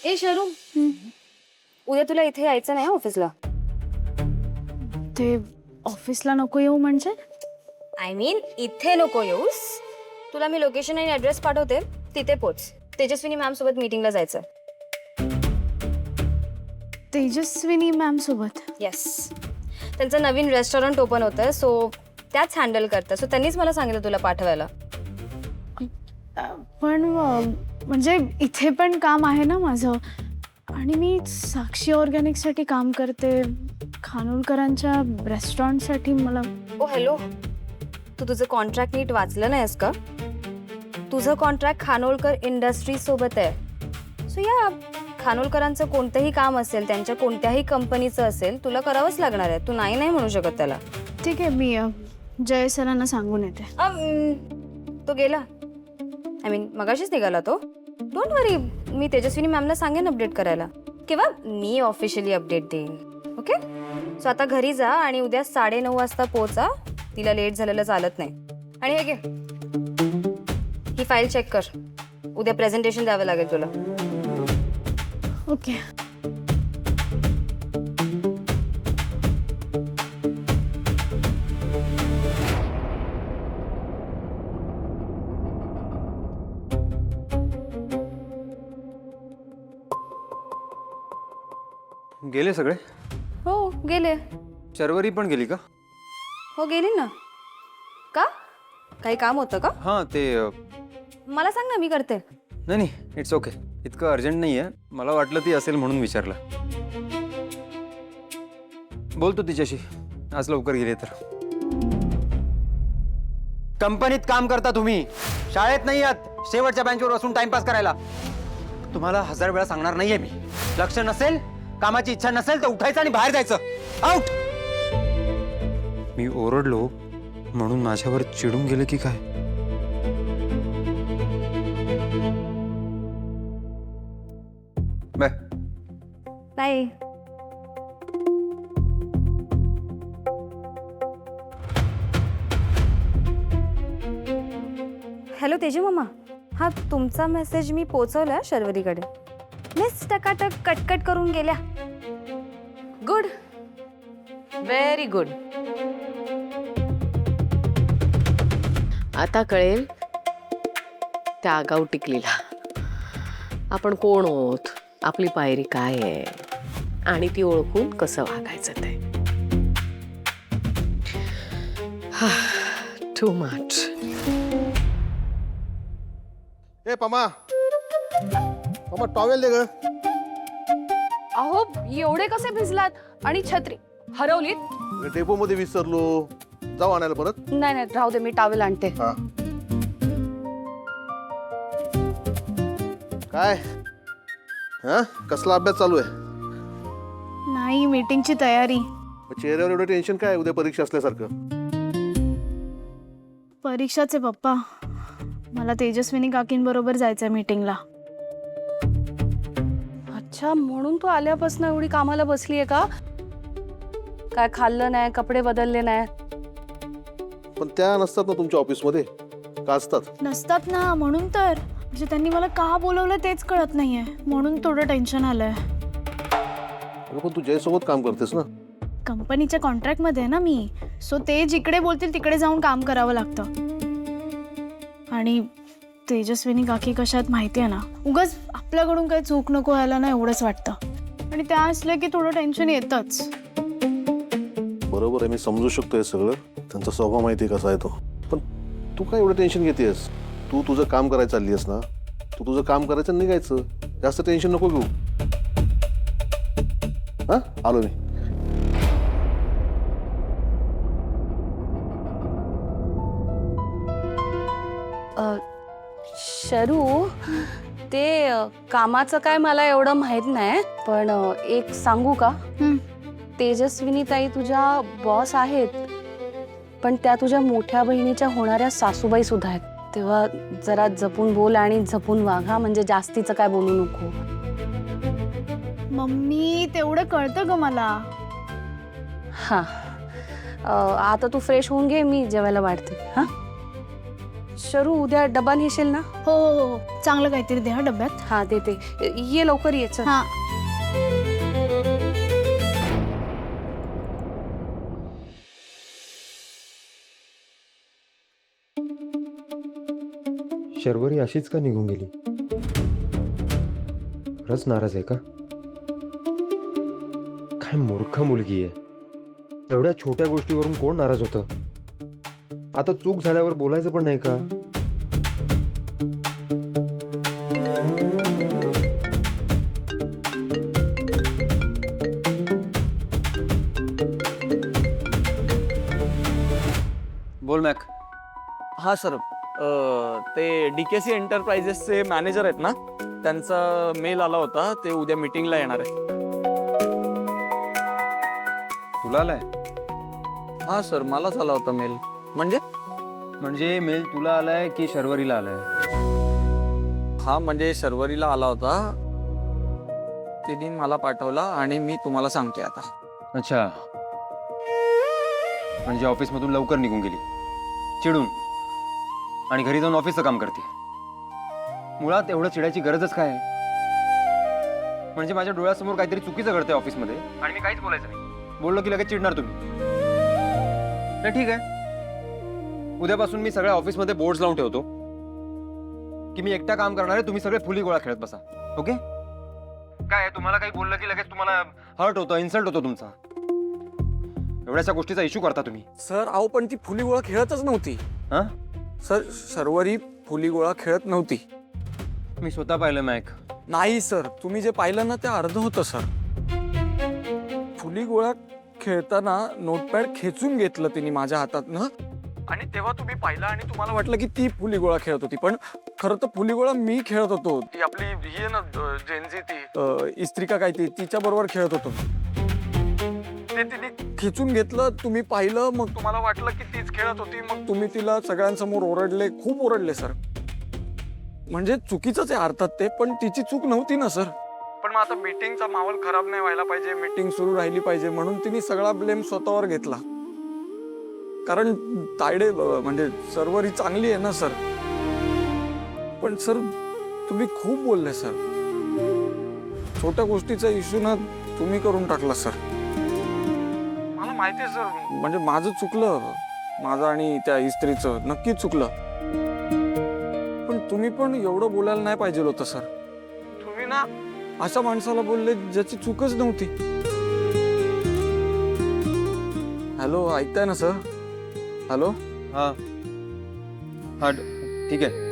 ए शरू, उद्या तुला इथे यायचं नाही ऑफिसला. ते ऑफिसला नको येऊ म्हणजे? आय मीन इथे नको येऊस. तुला मी लोकेशन आणि ॲड्रेस पाठवते, तिथे पोच. तेजस्विनी मॅम सोबत मीटिंगला जायचं. तेजस्विनी मॅम सोबत? येस, त्यांचं नवीन रेस्टॉरंट ओपन होतं, सो त्याच हँडल करतं. सो त्यांनीच मला सांगितलं तुला पाठवायला. पण म्हणजे इथे पण काम आहे ना माझं, आणि मी साक्षी ऑर्गॅनिकसाठी काम करते. खानोलकरांच्या रेस्टॉरंटसाठी मला. ओ हॅलो, तू तुझं कॉन्ट्रॅक्ट नीट वाचलं नाहीस का? तुझं कॉन्ट्रॅक्ट खानोलकर इंडस्ट्री सोबत आहे. सो या खानोलकरांचं कोणतंही काम असेल, त्यांच्या कोणत्याही कंपनीचं असेल, तुला करावंच लागणार आहे. तू नाही नाही म्हणू शकत त्याला. ठीक आहे, मी जय सरांना सांगून येते. तो गेला. आय मीन मगाशीच निघाला तो. डोंट वरी, मी तेजस्विनी मॅमला सांगेन अपडेट करायला, किंवा मी ऑफिशियली अपडेट देईन. ओके, सो आता घरी जा आणि उद्या 9:30 वाजता पोहोचा. तिला लेट झालेलं चालत नाही. आणि हे घे, ही फाईल चेक कर. उद्या प्रेझेंटेशन द्यावं लागेल तुला. ओके. गेले सगळे? हो गेले. शर्वरी पण गेली का? हो गेली ना. का, काही काम होतं का? हां, ते मला सांग ना, मी करते. नाही नाही, इट्स ओके. इतकं अर्जंट नाही आहे. मला वाटलं ती असेल म्हणून विचारलं. बोलतो तिच्याशी, आज लवकर गेले तर. कंपनीत काम करता तुम्ही, शाळेत नाही आहात शेवटच्या बेंचवर बसून टाइमपास करायला. तुम्हाला 1000 वेळा सांगणार नाहीये मी. लक्ष नसेल, कामाची इच्छा नसेल तर उठायचं आणि बाहेर जायचं. आउट. मी ओरडलो म्हणून माझ्यावर चिडून गेले की काय? बाय. नाही. हॅलो तेजू मामा. हा तुमचा मेसेज मी पोचवला शर्वरीकडे. मिस टकाटक कटकट करून गेल्या. Good, very good. आता कळेल त्या आगाऊ टिकलीला आपण कोण आहोत, आपली पायरी काय आहे, आणि ती ओळखून कसं वागायचं ते. Too much. ए पमा, पमा टॉवेल दे ग. अहो एवढे कसे भिजलात? आणि छत्री हरवलीत? डेपो मध्ये विसरलो, जाऊ आणायला परत. नाही नाही राहू दे, मी टॉवेल आणते. हा. काय हा, कसला अभ्यास चालू आहे? नाही, मीटिंगची तयारी. मग चेहऱ्यावर एवढं टेन्शन काय? उद्या परीक्षा असल्यासारखं. परीक्षाचे पप्पा, मला तेजस्विनी काकींबरोबर जायचंय मीटिंगला. अच्छा, म्हणून तू आल्यापासून एवढी कामाला बसलीये का? काय खाल्लं नाही, कपडे बदलले नाही? पण त्या नसतात ना तुमच्या ऑफिसमध्ये? का असतात? नसतात ना, म्हणून तर. म्हणजे त्यांनी मला का बोलवलं तेच कळत नाहीये, म्हणून थोडं टेन्शन आलंय. पण तू जय सोबत काम करतेस ना? कंपनीच्या कॉन्ट्रॅक्ट मध्ये आहे ना मी, सो ते जिकडे बोलतील तिकडे जाऊन काम करावं लागतं. आणि तेजस्विनी काकी कशात माहिती आहे ना, उगाच आपल्याकडून काही चूक नको व्हायला ना, एवढंच वाटतं. आणि त्या असलं की थोडं टेन्शन येतच. बरोबर आहे, मी समजू शकतो हे सगळं. त्यांचा स्वभाव माहिती आहे कसा आहे तो. पण तू काय एवढं टेन्शन घेतेस? तू तुझं काम करायला चालली आहेस ना, तू तुझं काम करायचं आणि निघायचं. जास्त टेन्शन नको घेऊ. हा, आलो मी. शरू, ते कामाचं काय मला एवढं माहित नाही, पण एक सांगू का? तेजस्विनी ताई तुझ्या बॉस आहेत, पण त्या तुझ्या मोठ्या बहिणीच्या होणाऱ्या सासूबाई सुद्धा आहेत. तेव्हा जरा जपून बोल आणि जपून वाग हा, म्हणजे जास्तीचं काय बोलू नको. मम्मी, तेवढं कळतं ग मला. हा, आता तू फ्रेश होऊन घे, मी जेवायला वाढते. हा. शरू उद्या डबा नेशील ना? हो हो हो हो. चांगलं काहीतरी दे हा डब्यात. हा देते. ये लवकर ये चल. हा. शर्वरी अशीच का निघून गेली? खरंच नाराज आहे का? काय मूर्ख मुलगी आहे. एवढ्या छोट्या गोष्टीवरून कोण नाराज होतं? आता चूक झाल्यावर बोलायचं पण नाही का? बोल मॅक. हा सर, ते DKC एंटरप्राइजेसचे मॅनेजर आहेत ना, त्यांचा मेल आला होता. ते उद्या मीटिंगला येणार आहे. तुला आलाय? हा सर, मलाच आला होता मेल. म्हणजे मेल तुला आलाय की शर्वरीला आलाय? हा म्हणजे शर्वरीला आला होता. तिने मला पाठवला आणि मी तुम्हाला सांगतोय आता. अच्छा, म्हणजे ऑफिसमधून लवकर निघून गेली चिडून, आणि घरी जाऊन ऑफिसचं काम करते. मुळात एवढं चिडायची गरजच काय आहे? म्हणजे माझ्या डोळ्यासमोर काहीतरी चुकीचं घडतंय ऑफिसमध्ये आणि मी काहीच बोलायचं नाही. बोललो की लगेच चिडणार तुम्ही. नाही ठीक आहे, उद्यापासून मी सगळ्या ऑफिसमध्ये बोर्ड्स लावून ठेवतो की मी एकटा काम करणार आहे, तुम्ही सगळे फुली गोळा खेळत बसा. ओके? काय तुम्हाला काही बोललं की लगेच तुम्हाला हर्ट होतं, इन्सल्ट होतो तुमचा. एवढ्याशा गोष्टीचा इश्यू करता तुम्ही. सर अहो, पण ती फुली गोळा खेळतच नव्हती. हा? सर, शर्वरी फुली गोळा खेळत नव्हती. मी स्वतः पाहिलं मॅक. नाही सर, तुम्ही जे पाहिलं ना ते अर्ध होतं सर. फुली गोळा खेळताना नोटपॅड खेचून घेतलं तिने माझ्या हातातनं, आणि तेव्हा तुम्ही पाहिलं आणि तुम्हाला वाटलं की ती फुली गोळा खेळत होती, पण खरं तर फुली गोळा मी खेळत होतो. ती आपली ही आहे ना जेनजी, ती इस्त्रिका काय ती, तिच्या बरोबर खेळत होतो. ते तिने खेचून घेतलं, तुम्ही पाहिलं, मग तुम्हाला वाटलं की तीच खेळत होती. मग तुम्ही तिला सगळ्यांसमोर ओरडले, खूप ओरडले सर. म्हणजे चुकीचंच आहे अर्थात ते, पण तिची चूक नव्हती ना सर. पण मग आता मीटिंगचा माहोल खराब नाही व्हायला पाहिजे, मीटिंग सुरू राहिली पाहिजे, म्हणून तिने सगळा ब्लेम स्वतःवर घेतला. कारण तायडे म्हणजे सर्वरी चांगली आहे ना सर. पण सर तुम्ही खूप बोलले सर. छोट्या गोष्टीचा इश्यू ना तुम्ही करून टाकला सर. मला माहिती आहे सर, म्हणजे माझं चुकलं, माझं आणि त्या इस्त्रीचं नक्कीच चुकलं. पण तुम्ही पण एवढं बोलायला नाही पाहिजे होतं सर. तुम्ही ना अशा माणसाला बोलले ज्याची चूकच नव्हती. हॅलो, ऐकताय ना सर? हॅलो. हा हा ठीक आहे.